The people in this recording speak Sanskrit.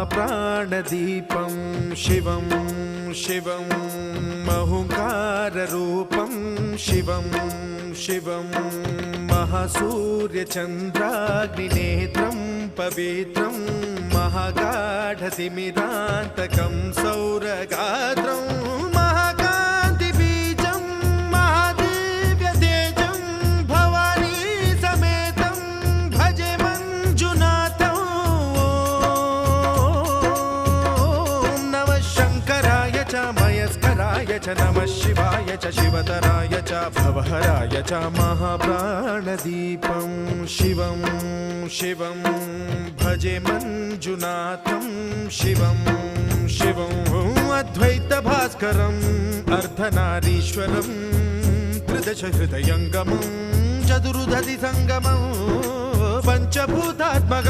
महाप्राणदीपं शिवं शिवं महुङ्काररूपं शिवं शिवं महासूर्यचन्द्राग्निनेत्रं पवित्रं महागाढतिमिरान्तकं सौरगात्रं महाकान्तिबीजं महादिव्यतेजं भवानी समेतं भजे मञ्जुनाथं। ॐ नमः शङ्कराय च मयस्कराय च नमः शिवाय च शिवतराय च भवहराय च महाप्राणदीपं शिवं शिवं भजे मञ्जुनाथं शिवं शिवं अद्वैतभास्करम् अर्धनारीश्वरं त्रिदशहृदयङ्गमं चतुर्दधिसङ्गमं पञ्चभूतात्मकम्